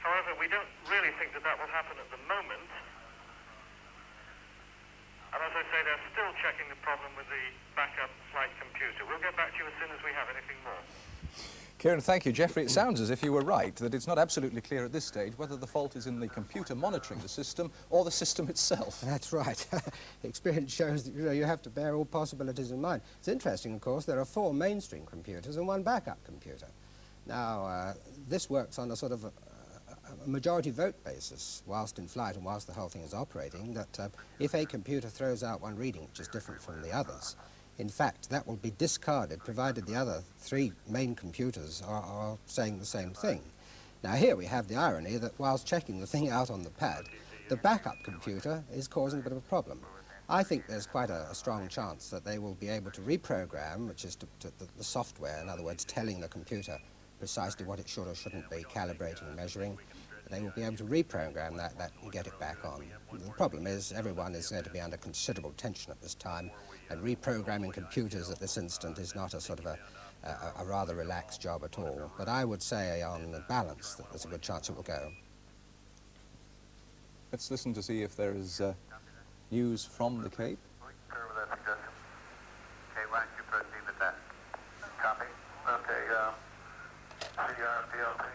However, we don't really think that that will happen at the moment. And as I say, they're still checking the problem with the backup flight computer. We'll get back to you as soon as we have anything more. Kieran, thank you. Jeffrey, it sounds as if you were right, that it's not absolutely clear at this stage whether the fault is in the computer monitoring the system or the system itself. That's right. Experience shows that you have to bear all possibilities in mind. It's interesting, of course, there are 4 mainstream computers and 1 backup computer. Now, this works on a sort of a majority vote basis, whilst in flight and whilst the whole thing is operating, that if a computer throws out one reading which is different from the others, in fact, that will be discarded provided the other 3 main computers are saying the same thing. Now here we have the irony that whilst checking the thing out on the pad, the backup computer is causing a bit of a problem. I think there's quite a strong chance that they will be able to reprogram, which is the software, in other words, telling the computer precisely what it should or shouldn't be calibrating and measuring. They will be able to reprogram that and get it back on. The problem is everyone is going to be under considerable tension at this time, and reprogramming computers at this instant is not a sort of a rather relaxed job at all. But I would say, on the balance, that there's a good chance it will go. Let's listen to see if there is news from the Cape. Concur with that suggestion. Okay, why don't you proceed with that? Copy. Okay, CR PLC.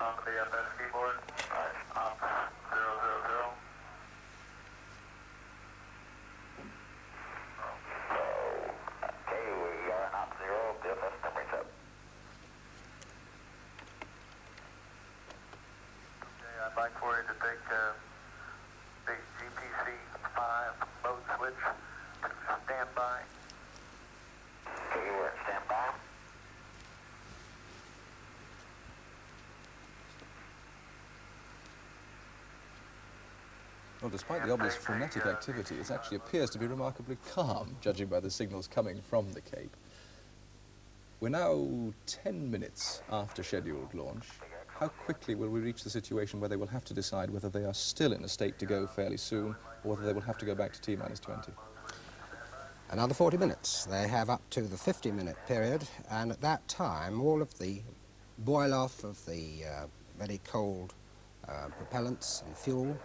On the BFS keyboard. Op 000. Okay, we are Op 0, BFS memory sub. Okay, I'd like for you to take the GPC 5 mode switch to standby. Okay, we're at standby. Well, despite the obvious frenetic activity, it actually appears to be remarkably calm, judging by the signals coming from the Cape. We're now 10 minutes after scheduled launch. How quickly will we reach the situation where they will have to decide whether they are still in a state to go fairly soon, or whether they will have to go back to T-minus 20? Another 40 minutes. They have up to the 50-minute period, and at that time, all of the boil-off of the very cold propellants and fuel,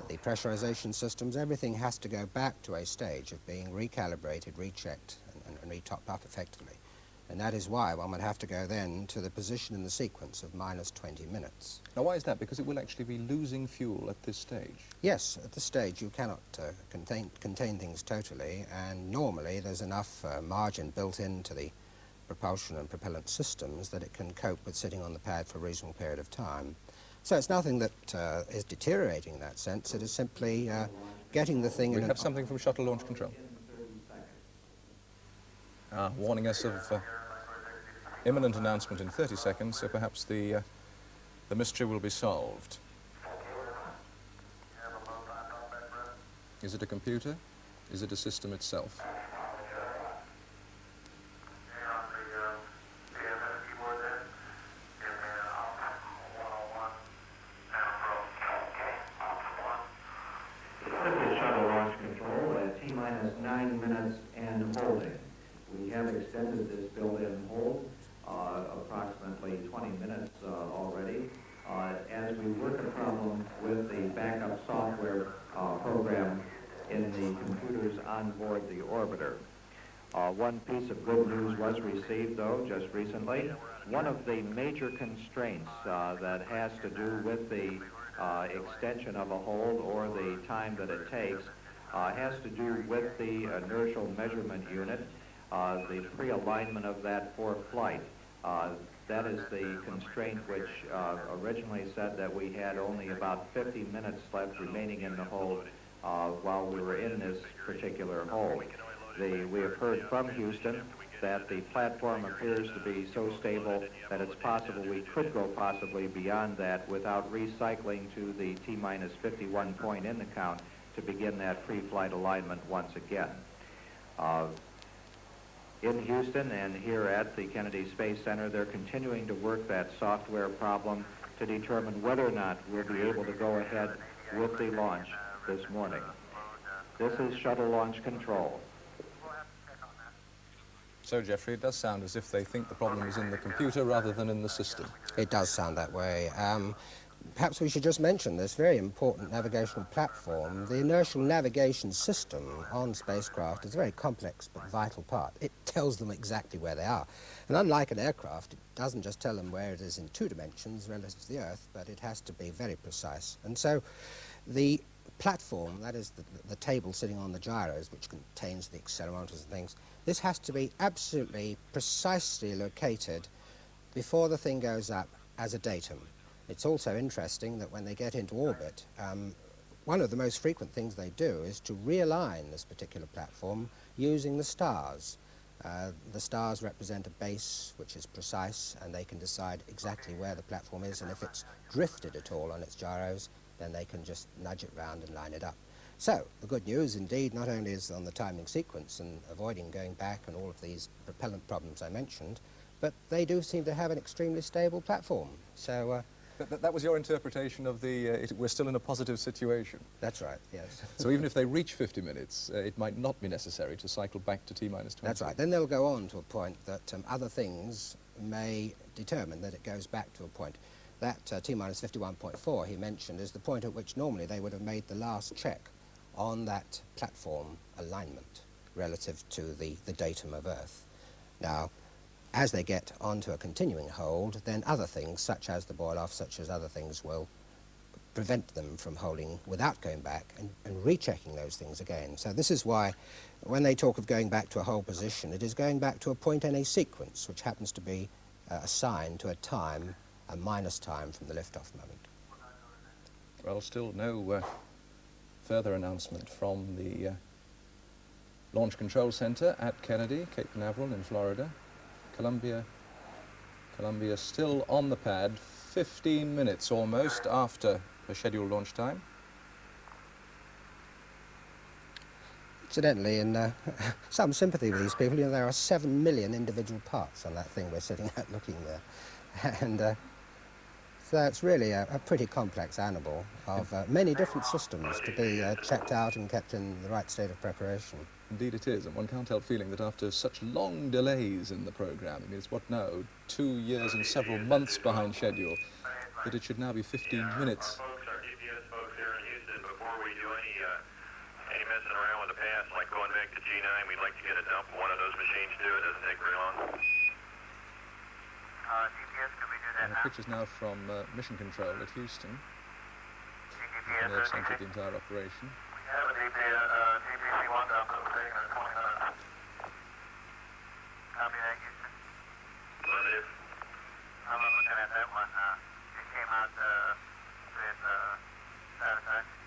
the pressurization systems, everything has to go back to a stage of being recalibrated, rechecked, and re-topped up effectively. And that is why one would have to go then to the position in the sequence of minus 20 minutes. Now, why is that? Because it will actually be losing fuel at this stage. Yes, at this stage you cannot contain things totally, and normally there's enough margin built into the propulsion and propellant systems that it can cope with sitting on the pad for a reasonable period of time. So it's nothing that is deteriorating in that sense. It is simply getting the thing in. We have something from Shuttle Launch Control. Warning us of imminent announcement in 30 seconds, so perhaps the mystery will be solved. Is it a computer? Is it a system itself? Shuttle Launch Control at T-minus 9 minutes and holding. We have extended this built-in hold approximately 20 minutes already as we work a problem with the backup software program in the computers on board the orbiter. One piece of good news was received, though, just recently. One of the major constraints that has to do with the extension of a hold or the time that it takes has to do with the inertial measurement unit, the pre-alignment of that for flight. That is the constraint which originally said that we had only about 50 minutes left remaining in the hold while we were in this particular hold. We have heard from Houston that the platform appears to be so stable that it's possible we could go possibly beyond that without recycling to the T-minus 51 point in the count to begin that pre-flight alignment once again. In Houston and here at the Kennedy Space Center, they're continuing to work that software problem to determine whether or not we'll be able to go ahead with the launch this morning. This is shuttle launch control. So, Geoffrey, it does sound as if they think the problem is in the computer rather than in the system. It does sound that way. Perhaps we should just mention this very important navigational platform. The inertial navigation system on spacecraft is a very complex but vital part. It tells them exactly where they are. And unlike an aircraft, it doesn't just tell them where it is in 2 dimensions relative to the Earth, but it has to be very precise. And so the platform, that is the table sitting on the gyros, which contains the accelerometers and things, this has to be absolutely precisely located before the thing goes up as a datum. It's also interesting that when they get into orbit, one of the most frequent things they do is to realign this particular platform using the stars. The stars represent a base which is precise, and they can decide exactly where the platform is, and if it's drifted at all on its gyros, then they can just nudge it round and line it up. So, the good news indeed not only is on the timing sequence and avoiding going back and all of these propellant problems I mentioned, but they do seem to have an extremely stable platform. So, That was your interpretation of the, we're still in a positive situation. That's right, yes. So even if they reach 50 minutes, it might not be necessary to cycle back to T-minus 20. That's right. Then they'll go on to a point that other things may determine that it goes back to a point. That T-minus 51.4 he mentioned is the point at which normally they would have made the last check on that platform alignment relative to the datum of Earth. Now, as they get onto a continuing hold, then other things, such as the boil-off, such as other things, will prevent them from holding without going back and rechecking those things again. So this is why, when they talk of going back to a hold position, it is going back to a point in a sequence, which happens to be assigned to a time, a minus time from the liftoff moment. Well, still no further announcement from the Launch Control Center at Kennedy, Cape Canaveral in Florida. Columbia still on the pad, 15 minutes almost after the scheduled launch time. Incidentally, in some sympathy with these people, you know, there are 7 million individual parts on that thing we're sitting at looking there. And so it's really a pretty complex animal of many different systems to be checked out and kept in the right state of preparation. Indeed it is, and one can't help feeling that after such long delays in the programme, I mean, it's what now, 2 years and several months behind schedule, that it should now be 15 minutes. Our GPS folks here in Houston, before we do any messing around with the pass, like going back to G9, we'd like to get a dump of one of those machines too. It doesn't take very long. GPS, can we do that And now? the pictures now from Mission Control at Houston. GPS, They've centred the entire operation. We have a DPC-1 dump that was taken at 20 minutes. Copy that, Houston. Positive. I'm looking at that one. It came out with satisfaction.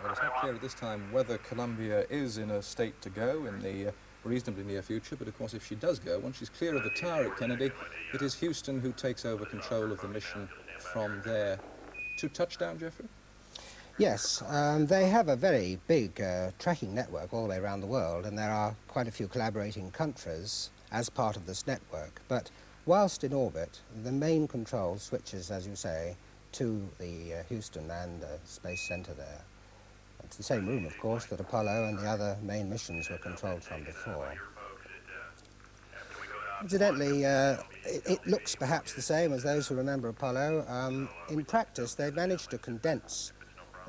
Well, it's not clear at this time whether Columbia is in a state to go in the reasonably near future, but of course if she does go, once she's clear of the tower at Kennedy, it is Houston who takes over control of the mission from there. To touchdown, Geoffrey? Yes, they have a very big tracking network all the way around the world, and there are quite a few collaborating countries as part of this network. But whilst in orbit, the main control switches, as you say, to the Houston and Space Center there. It's the same room, of course, that Apollo and the other main missions were controlled from before. Incidentally, it looks perhaps the same as those who remember Apollo. In practice, they've managed to condense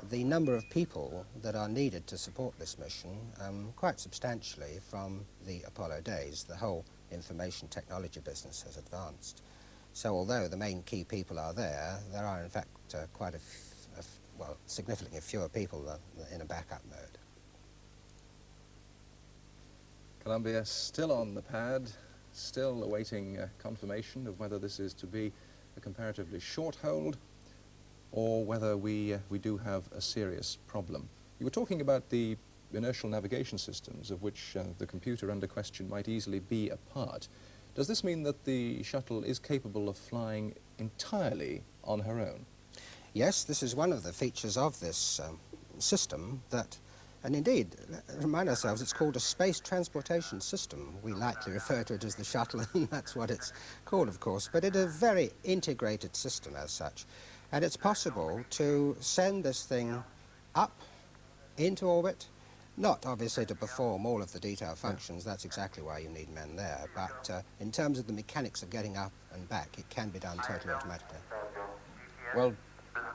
the number of people that are needed to support this mission quite substantially from the Apollo days. The whole information technology business has advanced. So although the main key people are there, there are in fact quite well, significantly fewer people in a backup mode. Columbia still on the pad, still awaiting confirmation of whether this is to be a comparatively short hold or whether we do have a serious problem. You were talking about the inertial navigation systems of which the computer under question might easily be a part. Does this mean that the shuttle is capable of flying entirely on her own? Yes, this is one of the features of this system that, and indeed, remind ourselves, it's called a space transportation system. We lightly refer to it as the shuttle, and that's what it's called, of course, but it's a very integrated system as such. And it's possible to send this thing up into orbit, not obviously to perform all of the detailed functions, that's exactly why you need men there, but in terms of the mechanics of getting up and back, it can be done totally automatically. Well,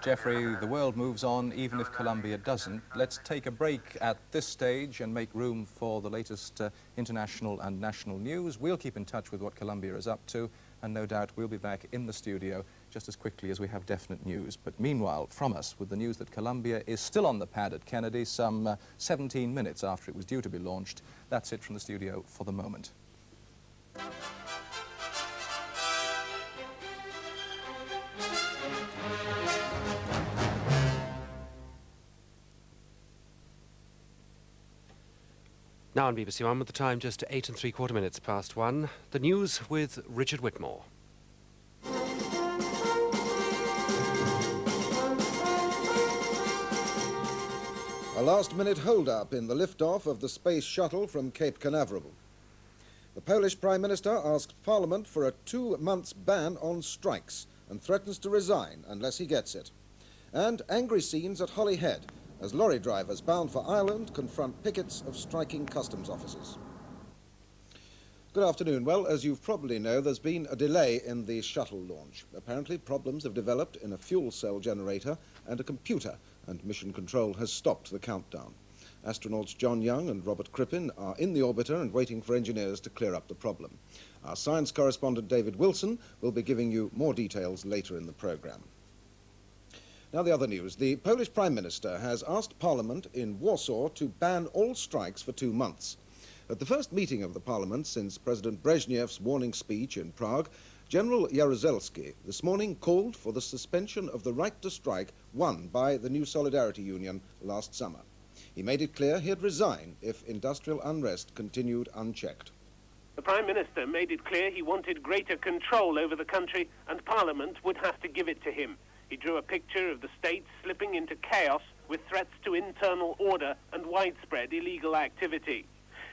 Jeffrey, the world moves on even if Columbia doesn't. Let's take a break at this stage and make room for the latest international and national news. We'll keep in touch with what Columbia is up to, and no doubt we'll be back in the studio just as quickly as we have definite news. But meanwhile, from us, with the news that Columbia is still on the pad at Kennedy some 17 minutes after it was due to be launched. That's it from the studio for the moment. Now on BBC One with the time just 8 3/4 minutes past 1. The news with Richard Whitmore. A last-minute hold-up in the lift-off of the space shuttle from Cape Canaveral. The Polish Prime Minister asks Parliament for a 2-month ban on strikes and threatens to resign unless he gets it. And angry scenes at Holyhead as lorry drivers bound for Ireland confront pickets of striking customs officers. Good afternoon. Well, as you probably know, there's been a delay in the shuttle launch. Apparently, problems have developed in a fuel cell generator and a computer, and Mission Control has stopped the countdown. Astronauts John Young and Robert Crippen are in the orbiter and waiting for engineers to clear up the problem. Our science correspondent David Wilson will be giving you more details later in the programme. Now the other news. The Polish Prime Minister has asked Parliament in Warsaw to ban all strikes for 2 months. At the first meeting of the Parliament since President Brezhnev's warning speech in Prague, General Jaruzelski this morning called for the suspension of the right to strike won by the new Solidarity Union last summer. He made it clear he'd resign if industrial unrest continued unchecked. The Prime Minister made it clear he wanted greater control over the country and Parliament would have to give it to him. He drew a picture of the state slipping into chaos with threats to internal order and widespread illegal activity.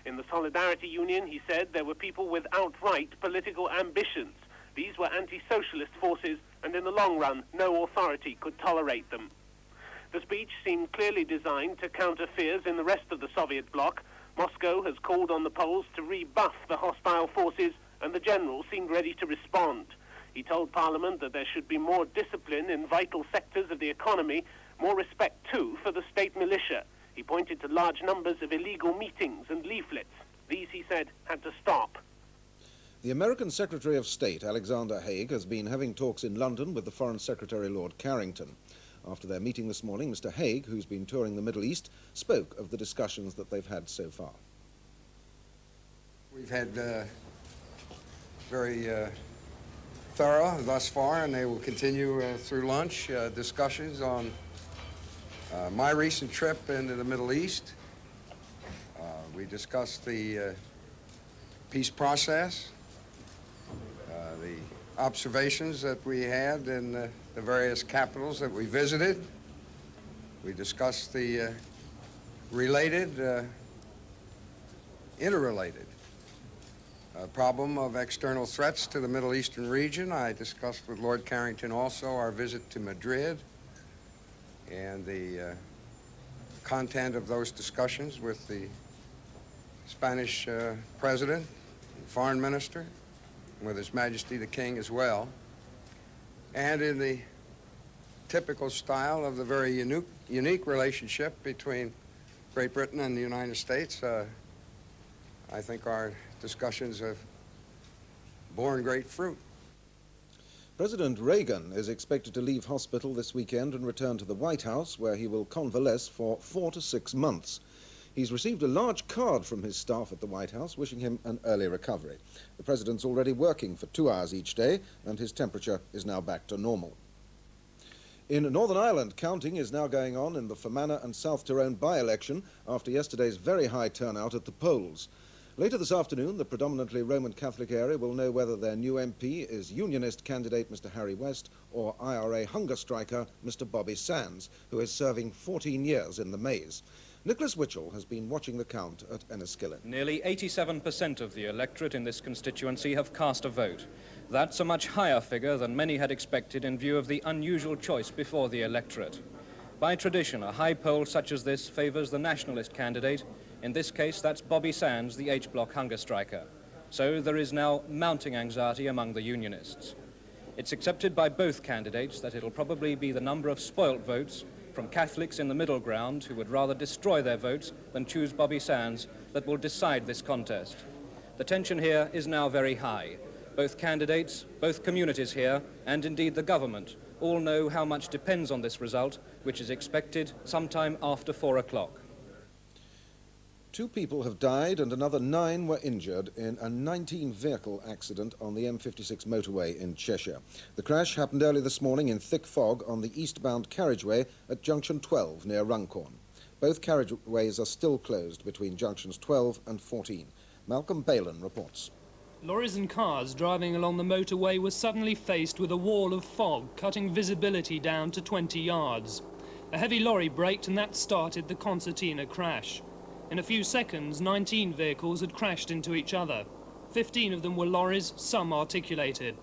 In the Solidarity Union, he said there were people with outright political ambitions. These were anti-socialist forces, and in the long run, no authority could tolerate them. The speech seemed clearly designed to counter fears in the rest of the Soviet bloc. Moscow has called on the Poles to rebuff the hostile forces, and the general seemed ready to respond. He told Parliament that there should be more discipline in vital sectors of the economy, more respect, too, for the state militia. He pointed to large numbers of illegal meetings and leaflets. These, he said, had to stop. The American Secretary of State, Alexander Haig, has been having talks in London with the Foreign Secretary, Lord Carrington. After their meeting this morning, Mr. Haig, who's been touring the Middle East, spoke of the discussions that they've had so far. We've had very thorough thus far, and they will continue through lunch, discussions on my recent trip into the Middle East. We discussed the peace process, the observations that we had in the various capitals that we visited. We discussed the interrelated problem of external threats to the Middle Eastern region. I discussed with Lord Carrington also our visit to Madrid and the content of those discussions with the Spanish president and foreign minister, and with His Majesty the King as well. And in the typical style of the very unique relationship between Great Britain and the United States, I think our discussions have borne great fruit. President Reagan is expected to leave hospital this weekend and return to the White House, where he will convalesce for 4 to 6 months. He's received a large card from his staff at the White House wishing him an early recovery. The president's already working for 2 hours each day, and his temperature is now back to normal. In Northern Ireland, counting is now going on in the Fermanagh and South Tyrone by-election after yesterday's very high turnout at the polls. Later this afternoon, the predominantly Roman Catholic area will know whether their new MP is Unionist candidate Mr. Harry West or IRA hunger striker Mr. Bobby Sands, who is serving 14 years in the maze. Nicholas Witchell has been watching the count at Enniskillen. Nearly 87% of the electorate in this constituency have cast a vote. That's a much higher figure than many had expected in view of the unusual choice before the electorate. By tradition, a high poll such as this favours the nationalist candidate. In this case, that's Bobby Sands, the H-Block hunger striker. So there is now mounting anxiety among the unionists. It's accepted by both candidates that it'll probably be the number of spoilt votes from Catholics in the middle ground who would rather destroy their votes than choose Bobby Sands that will decide this contest. The tension here is now very high. Both candidates, both communities here, and indeed the government, all know how much depends on this result, which is expected sometime after 4 o'clock. 2 people have died and another 9 were injured in a 19-vehicle accident on the M56 motorway in Cheshire. The crash happened early this morning in thick fog on the eastbound carriageway at junction 12 near Runcorn. Both carriageways are still closed between junctions 12 and 14. Malcolm Balin reports. Lorries and cars driving along the motorway were suddenly faced with a wall of fog, cutting visibility down to 20 yards. A heavy lorry braked and that started the concertina crash. In a few seconds, 19 vehicles had crashed into each other. 15 of them were lorries, some articulated.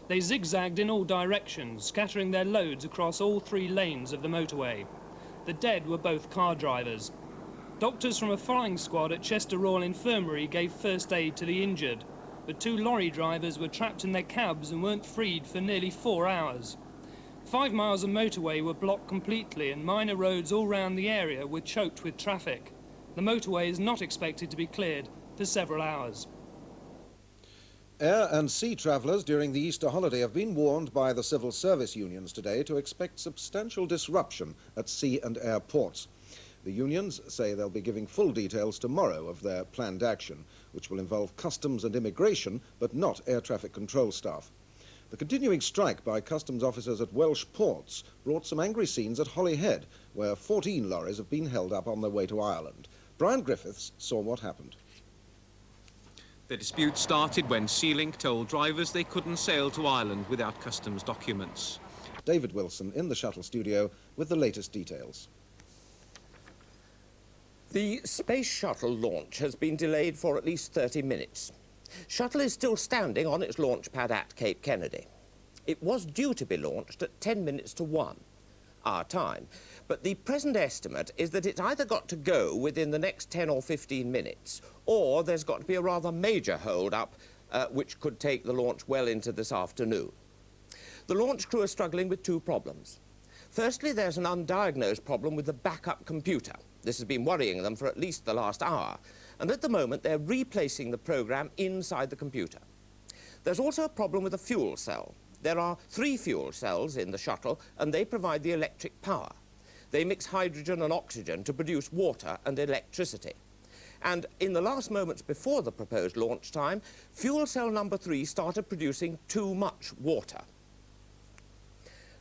They zigzagged in all directions, scattering their loads across all 3 lanes of the motorway. The dead were both car drivers. Doctors from a flying squad at Chester Royal Infirmary gave first aid to the injured, but 2 lorry drivers were trapped in their cabs and weren't freed for nearly 4 hours. 5 miles of motorway were blocked completely and minor roads all round the area were choked with traffic. The motorway is not expected to be cleared for several hours. Air and sea travellers during the Easter holiday have been warned by the civil service unions today to expect substantial disruption at sea and air ports. The unions say they'll be giving full details tomorrow of their planned action, which will involve customs and immigration, but not air traffic control staff. The continuing strike by customs officers at Welsh ports brought some angry scenes at Holyhead, where 14 lorries have been held up on their way to Ireland. Brian Griffiths saw what happened. The dispute started when Sealink told drivers they couldn't sail to Ireland without customs documents. David Wilson in the shuttle studio with the latest details. The Space Shuttle launch has been delayed for at least 30 minutes. Shuttle is still standing on its launch pad at Cape Kennedy. It was due to be launched at 10 minutes to 1, our time, but the present estimate is that it's either got to go within the next 10 or 15 minutes, or there's got to be a rather major hold-up, which could take the launch well into this afternoon. The launch crew are struggling with 2 problems. Firstly, there's an undiagnosed problem with the backup computer. This has been worrying them for at least the last hour, and at the moment they're replacing the program inside the computer. There's also a problem with the fuel cell. There are 3 fuel cells in the shuttle, and they provide the electric power. They mix hydrogen and oxygen to produce water and electricity. And in the last moments before the proposed launch time, fuel cell number 3 started producing too much water.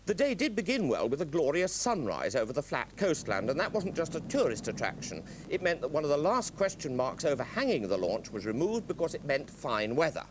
The day did begin well with a glorious sunrise over the flat coastland, and that wasn't just a tourist attraction. It meant that one of the last question marks overhanging the launch was removed because it meant fine weather.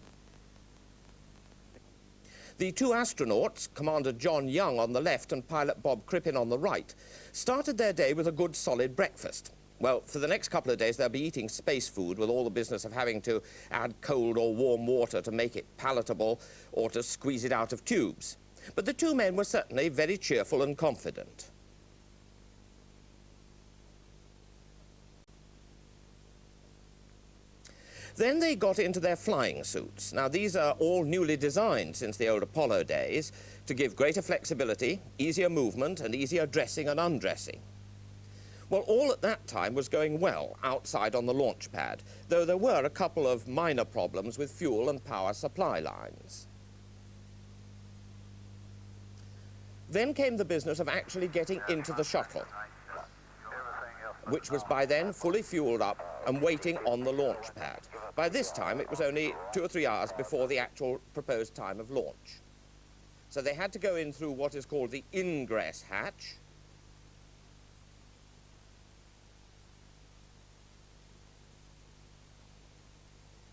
The 2 astronauts, Commander John Young on the left and pilot Bob Crippen on the right, started their day with a good solid breakfast. Well, for the next couple of days they'll be eating space food with all the business of having to add cold or warm water to make it palatable or to squeeze it out of tubes. But the 2 men were certainly very cheerful and confident. Then they got into their flying suits. Now, these are all newly designed since the old Apollo days to give greater flexibility, easier movement, and easier dressing and undressing. Well, all at that time was going well outside on the launch pad, though there were a couple of minor problems with fuel and power supply lines. Then came the business of actually getting into the shuttle, which was by then fully fueled up and waiting on the launch pad. By this time, it was only 2 or 3 hours before the actual proposed time of launch. So they had to go in through what is called the ingress hatch,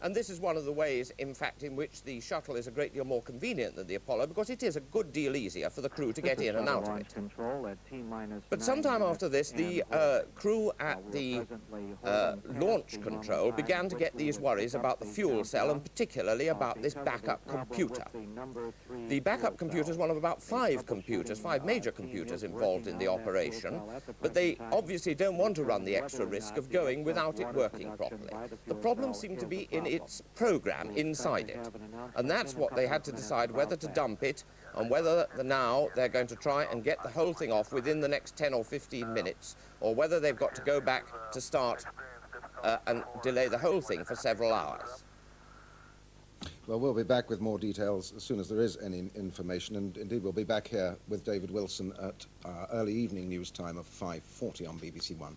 And this is one of the ways, in fact, in which the shuttle is a great deal more convenient than the Apollo, because it is a good deal easier for the crew to get in and out of it. But sometime after this, the crew at the launch control began to get these worries about the fuel cell, and particularly about this backup computer. The backup computer is one of about 5 major computers involved in the operation, but they obviously don't want to run the extra risk of going without it working properly. The problem seemed to be in its program inside it, and that's what they had to decide, whether to dump it and whether now they're going to try and get the whole thing off within the next 10 or 15 minutes, or whether they've got to go back to start and delay the whole thing for several hours. Well, we'll be back with more details as soon as there is any information, and indeed we'll be back here with David Wilson at early evening news time of 5:40 on BBC One.